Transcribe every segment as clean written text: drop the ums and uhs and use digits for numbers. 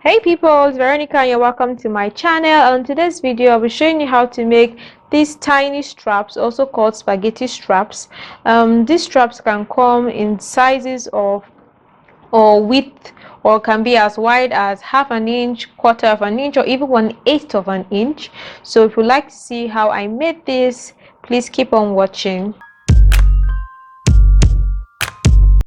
Hey people, it's Veronica and you're welcome to my channel. On today's video I'll be showing you how to make these tiny straps, also called spaghetti straps. These straps can come in sizes of or width, or can be as wide as half an inch, quarter of an inch, or even 1/8 of an inch. So if you'd like to see how I made this, please keep on watching.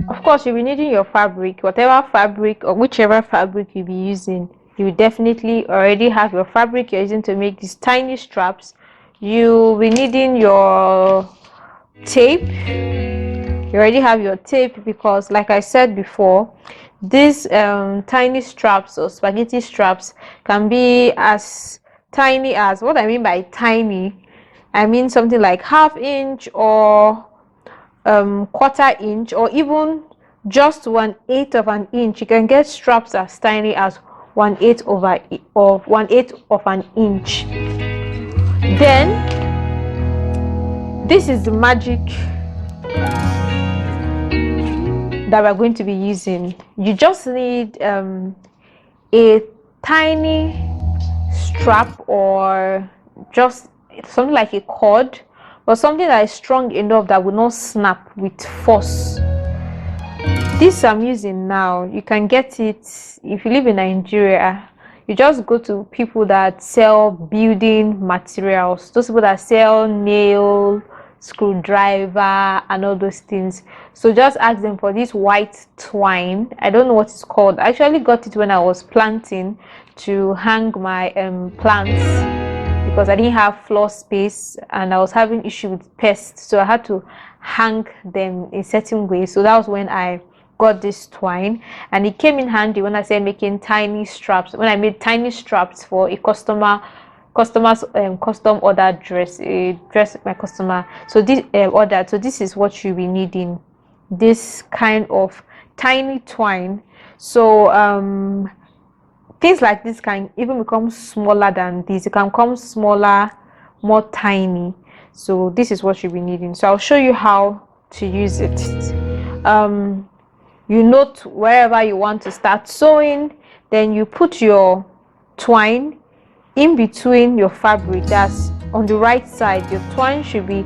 Of course, you'll be needing your fabric, whatever fabric or whichever fabric you'll be using. You will definitely already have your fabric you're using to make these tiny straps. You'll be needing your tape. You already have your tape because, like I said before, these tiny straps or spaghetti straps can be as tiny as, what I mean by tiny, I mean something like half inch or quarter inch, or even just 1/8 of an inch. You can get straps as tiny as 1/8 of an inch. Then this is the magic that we're going to be using. You just need a tiny strap, or just something like a cord, but something that is strong enough that will not snap with force. This I'm using now, you can get it if you live in Nigeria. You just go to people that sell building materials, those people that sell nail, screwdriver and all those things. So just ask them for this white twine. I don't know what it's called. I actually got it when I was planting to hang my plants, because I didn't have floor space and I was having issue with pests, so I had to hang them in certain ways. So that was when I got this twine, and it came in handy when I started making tiny straps. When I made tiny straps for a customer's custom order dress, a dress my customer so this ordered. So this is what you'll be needing, this kind of tiny twine. So things like this can even become smaller than this. It can become smaller, more tiny. So this is what you'll be needing. So I'll show you how to use it. You note wherever you want to start sewing, then you put your twine in between your fabric. That's on the right side. Your twine should be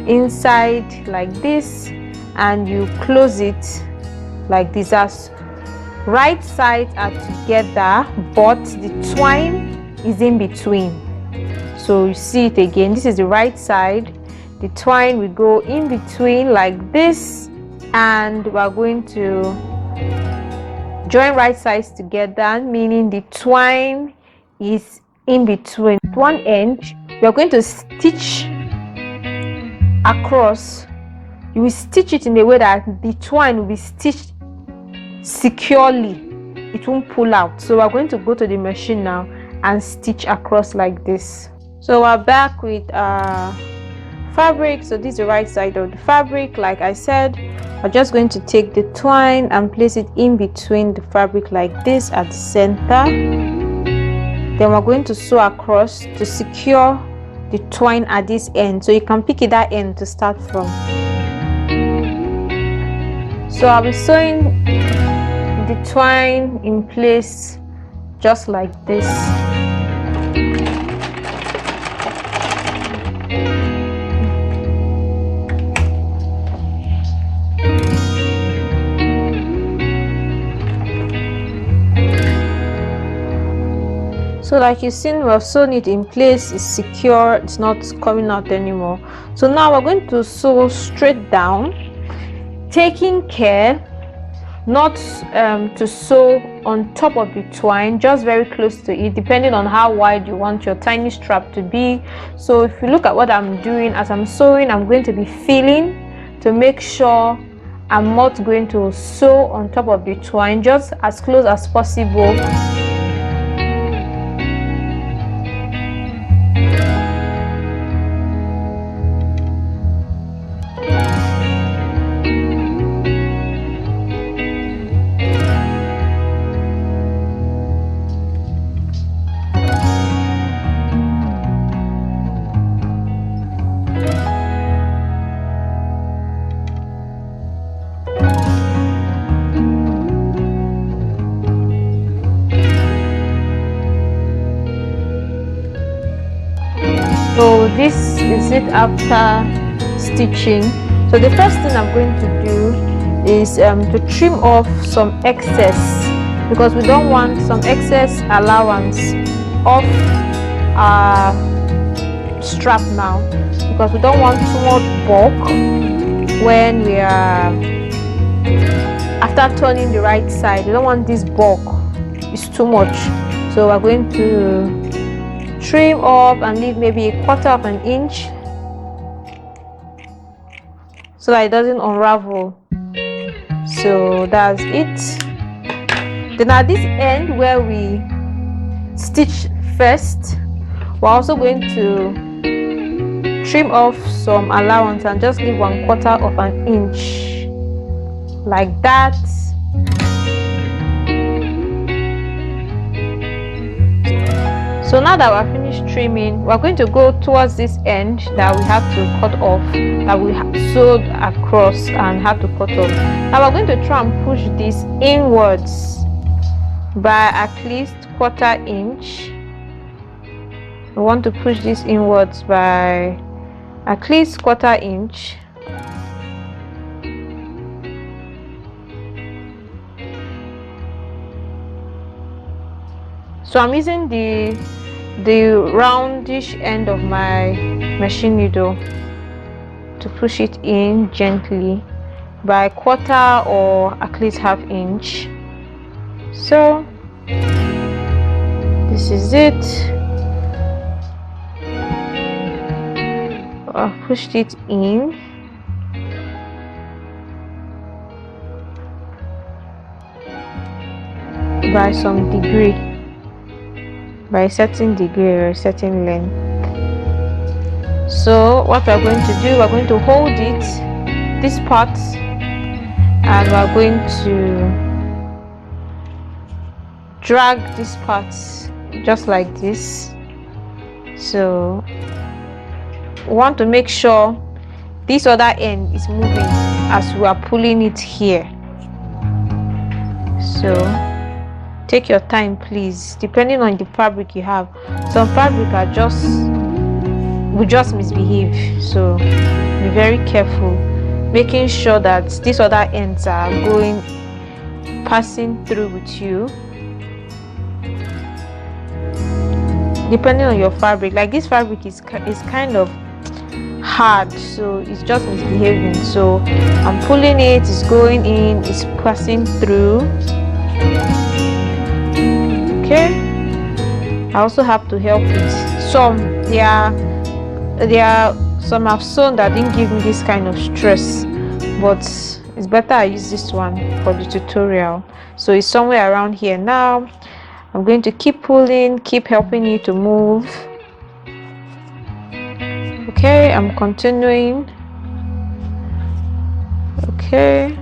inside like this, and you close it like this. As right sides are together, but the twine is in between. So you see it again. This is the right side. The twine will go in between like this, and we are going to join right sides together, meaning the twine is in between. At one end, we are going to stitch across. You will stitch it in a way that the twine will be stitched securely, it won't pull out. So we're going to go to the machine now and stitch across like this. So we're back with fabric. So this is the right side of the fabric. Like I said, we're just going to take the twine and place it in between the fabric like this at the center. Then we're going to sew across to secure the twine at this end, so you can pick it that end to start from. So I'll be sewing the twine in place just like this. So like you've seen, we've sewn it in place. It's secure, it's not coming out anymore. So now we're going to sew straight down, taking care not to sew on top of the twine, just very close to it, depending on how wide you want your tiny strap to be. So if you look at what I'm doing as I'm sewing, I'm going to be feeling to make sure I'm not going to sew on top of the twine, just as close as possible. this is it after stitching. So the first thing I'm going to do is to trim off some excess, because we don't want some excess allowance of our strap now, because we don't want too much bulk when we are after turning the right side. We don't want this bulk, it's too much. So we're going to trim off and leave maybe 1/4 of an inch so that it doesn't unravel. So that's it. Then at this end where we stitch first, we're also going to trim off some allowance and just leave 1/4 of an inch like that. So now that we're finished trimming, we're going to go towards this end that we have to cut off, that we sewed across and have to cut off. Now we're going to try and push this inwards by at least 1/4 inch. We want to push this inwards by at least 1/4 inch. So I'm using the roundish end of my machine needle to push it in gently by 1/4 or at least 1/2 inch. So this is it. I've pushed it in. By some degree, by a certain degree or a certain length. So what we're going to do, we're going to hold it, this part, and we're going to drag this part just like this. So we want to make sure this other end is moving as we are pulling it here. So take your time, please, depending on the fabric you have. Some fabric will just misbehave, so be very careful, making sure that these other ends are passing through with you. Depending on your fabric, like this fabric is kind of hard, so it's just misbehaving. So I'm pulling it, it's going in, it's passing through. Okay, I also have to help it. Some some I've sewn that didn't give me this kind of stress, but it's better I use this one for the tutorial. So it's somewhere around here now. I'm going to keep pulling, keep helping you to move. Okay, I'm continuing. Okay.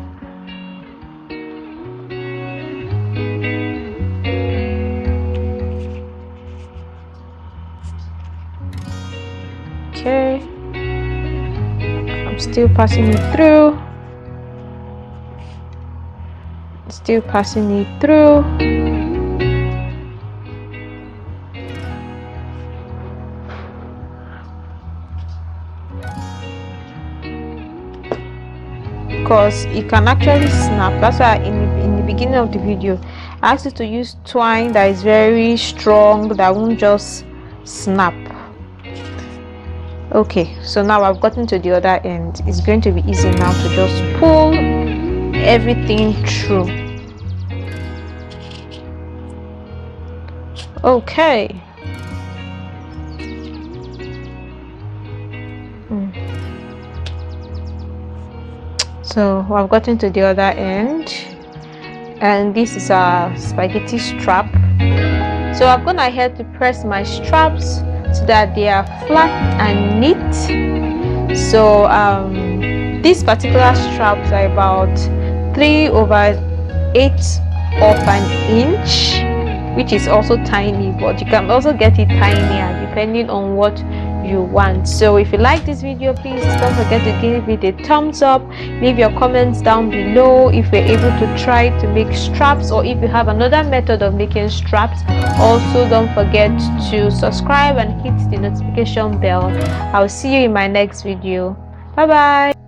Okay, I'm still passing it through, still passing it through. Because it can actually snap. That's why in the beginning of the video I asked you to use twine that is very strong, that won't just snap. Okay, so now I've gotten to the other end. It's going to be easy now to just pull everything through. Okay. So I've gotten to the other end, and this is our spaghetti strap. So I've gone ahead to press my straps so that they are flat and neat. So these particular straps are about 3/8 of an inch, which is also tiny, but you can also get it tinier depending on what you want. So if you like this video, please don't forget to give it a thumbs up. Leave your comments down below if you're able to try to make straps, or if you have another method of making straps. Also, don't forget to subscribe and hit the notification bell. I'll see you in my next video. Bye bye.